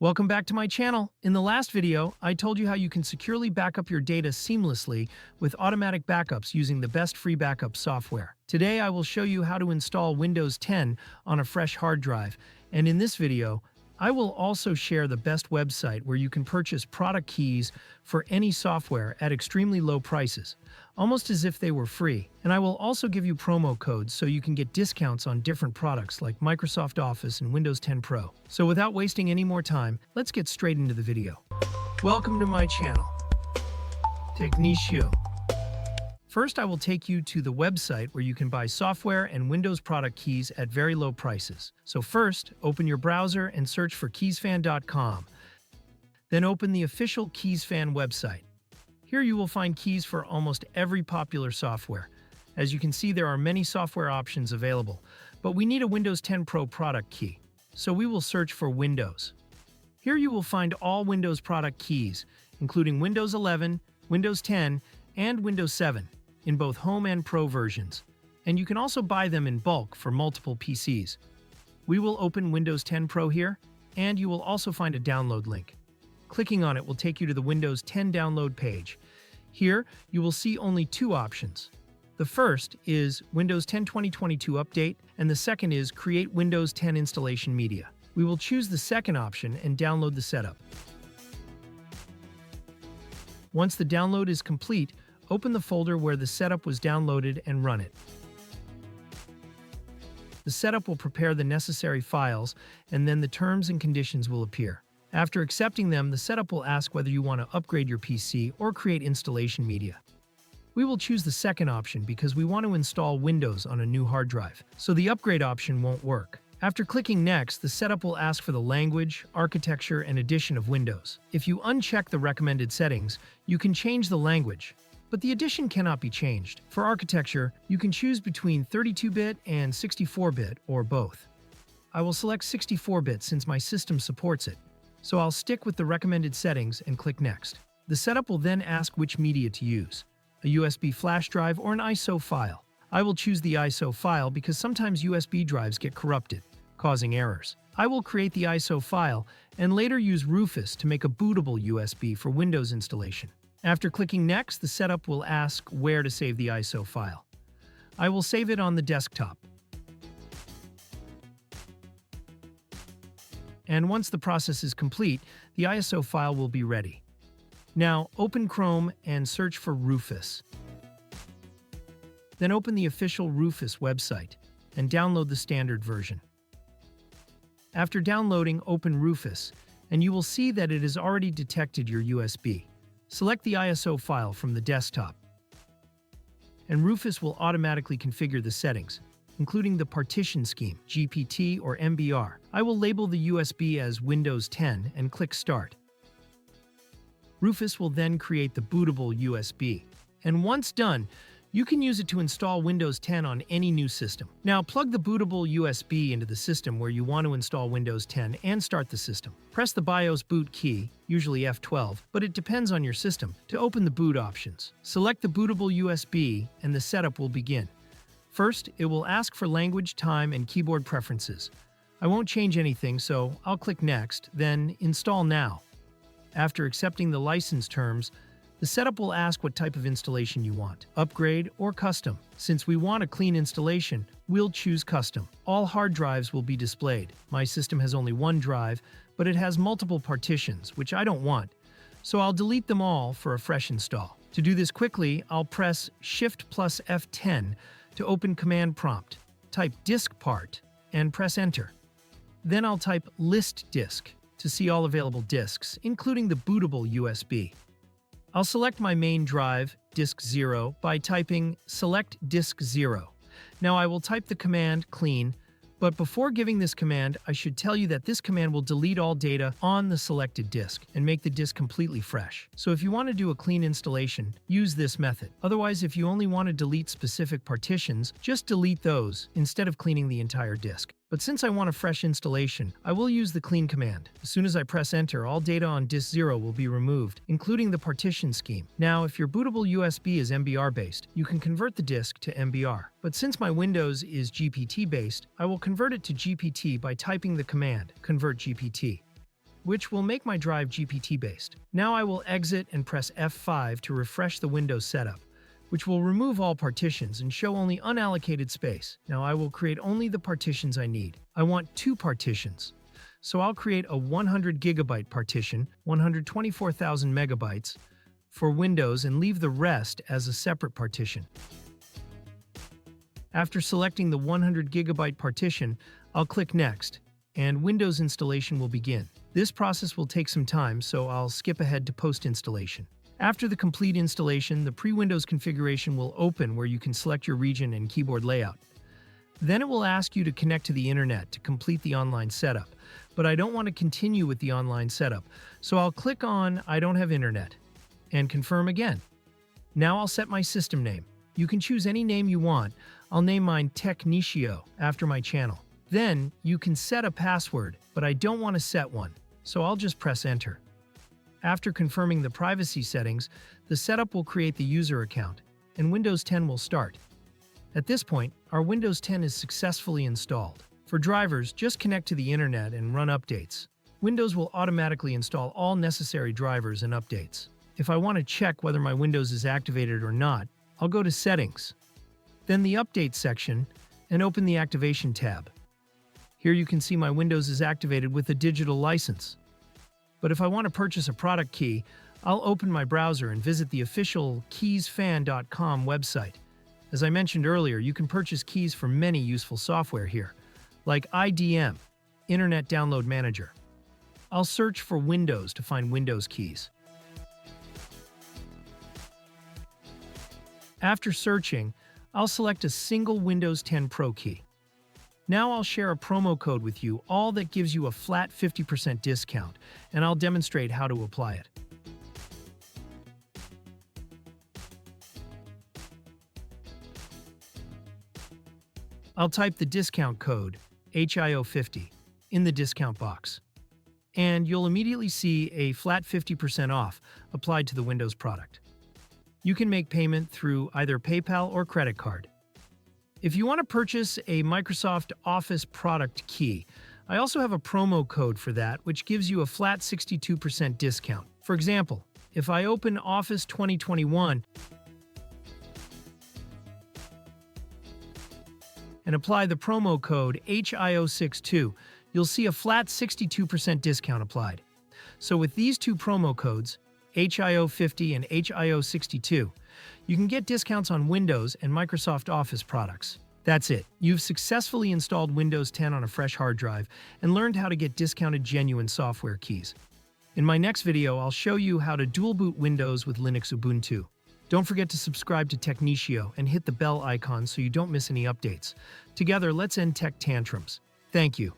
Welcome back to my channel. In the last video, I told you how you can securely back up your data seamlessly with automatic backups using the best free backup software. Today, I will show you how to install Windows 10 on a fresh hard drive, and in this video, I will also share the best website where you can purchase product keys for any software at extremely low prices, almost as if they were free. And I will also give you promo codes so you can get discounts on different products like Microsoft Office and Windows 10 Pro. So without wasting any more time, let's get straight into the video. Welcome to my channel, Tissot. First, I will take you to the website where you can buy software and Windows product keys at very low prices. So first, open your browser and search for keysfan.com. Then open the official Keysfan website. Here you will find keys for almost every popular software. As you can see, there are many software options available, but we need a Windows 10 Pro product key. So we will search for Windows. Here you will find all Windows product keys, including Windows 11, Windows 10, and Windows 7. In both Home and Pro versions, and you can also buy them in bulk for multiple PCs. We will open Windows 10 Pro here, and you will also find a download link. Clicking on it will take you to the Windows 10 download page. Here, you will see only two options. The first is Windows 10 2022 Update, and the second is Create Windows 10 Installation Media. We will choose the second option and download the setup. Once the download is complete, open the folder where the setup was downloaded and run it. The setup will prepare the necessary files, and then the terms and conditions will appear. After accepting them, the setup will ask whether you want to upgrade your PC or create installation media. We will choose the second option because we want to install Windows on a new hard drive, so the upgrade option won't work. After clicking Next, the setup will ask for the language, architecture, and edition of Windows. If you uncheck the recommended settings, you can change the language, but the edition cannot be changed. For architecture, you can choose between 32-bit and 64-bit, or both. I will select 64-bit since my system supports it, so I'll stick with the recommended settings and click Next. The setup will then ask which media to use, a USB flash drive or an ISO file. I will choose the ISO file because sometimes USB drives get corrupted, causing errors. I will create the ISO file and later use Rufus to make a bootable USB for Windows installation. After clicking Next, the setup will ask where to save the ISO file. I will save it on the desktop. And once the process is complete, the ISO file will be ready. Now, open Chrome and search for Rufus. Then open the official Rufus website and download the standard version. After downloading, open Rufus, and you will see that it has already detected your USB. Select the ISO file from the desktop, and Rufus will automatically configure the settings, including the partition scheme, GPT or MBR. I will label the USB as Windows 10 and click Start. Rufus will then create the bootable USB, and once done, you can use it to install Windows 10 on any new system. Now, plug the bootable USB into the system where you want to install Windows 10 and start the system. Press the BIOS boot key, usually F12, but it depends on your system, to open the boot options. Select the bootable USB and the setup will begin. First, it will ask for language, time, and keyboard preferences. I won't change anything, so I'll click Next, then Install Now. After accepting the license terms, the setup will ask what type of installation you want, upgrade or custom. Since we want a clean installation, we'll choose custom. All hard drives will be displayed. My system has only one drive, but it has multiple partitions, which I don't want, so I'll delete them all for a fresh install. To do this quickly, I'll press Shift plus F10 to open Command Prompt, type disk part, and press Enter. Then I'll type list disk to see all available disks, including the bootable USB. I'll select my main drive, disk 0, by typing select disk 0. Now I will type the command clean, but before giving this command, I should tell you that this command will delete all data on the selected disk and make the disk completely fresh. So if you want to do a clean installation, use this method. Otherwise, if you only want to delete specific partitions, just delete those instead of cleaning the entire disk. But since I want a fresh installation, I will use the clean command. As soon as I press enter, all data on disk 0 will be removed, including the partition scheme. Now, if your bootable USB is MBR based, you can convert the disk to MBR. But since my Windows is GPT based, I will convert it to GPT by typing the command convert GPT. which will make my drive GPT-based. Now I will exit and press F5 to refresh the Windows setup, which will remove all partitions and show only unallocated space. Now I will create only the partitions I need. I want 2 partitions. So I'll create a 100 gigabyte partition, 124,000 megabytes, for Windows and leave the rest as a separate partition. After selecting the 100 gigabyte partition, I'll click Next, and Windows installation will begin. This process will take some time, so I'll skip ahead to post-installation. After the complete installation, the pre-Windows configuration will open where you can select your region and keyboard layout. Then it will ask you to connect to the internet to complete the online setup, but I don't want to continue with the online setup, so I'll click on I don't have internet and confirm again. Now I'll set my system name. You can choose any name you want. I'll name mine Tissot after my channel. Then you can set a password, but I don't want to set one, so I'll just press enter. After confirming the privacy settings, the setup will create the user account, and Windows 10 will start. At this point, our Windows 10 is successfully installed. For drivers, just connect to the internet and run updates. Windows will automatically install all necessary drivers and updates. If I want to check whether my Windows is activated or not, I'll go to Settings, then the Update section, and open the Activation tab. Here you can see my Windows is activated with a digital license. But if I want to purchase a product key, I'll open my browser and visit the official Keysfan.com website. As I mentioned earlier, you can purchase keys for many useful software here, like IDM, Internet Download Manager. I'll search for Windows to find Windows keys. After searching, I'll select a single Windows 10 Pro key. Now I'll share a promo code with you, all that gives you a flat 50% discount, and I'll demonstrate how to apply it. I'll type the discount code, HIO50, in the discount box. And you'll immediately see a flat 50% off applied to the Windows product. You can make payment through either PayPal or credit card. If you want to purchase a Microsoft Office product key, I also have a promo code for that, which gives you a flat 62% discount. For example, if I open Office 2021 and apply the promo code HIO62, you'll see a flat 62% discount applied. So with these two promo codes, HIO50 and HIO62, you can get discounts on Windows and Microsoft Office products. That's it. You've successfully installed Windows 10 on a fresh hard drive and learned how to get discounted genuine software keys. In my next video, I'll show you how to dual boot Windows with Linux Ubuntu. Don't forget to subscribe to Tissot and hit the bell icon so you don't miss any updates. Together, let's end tech tantrums. Thank you.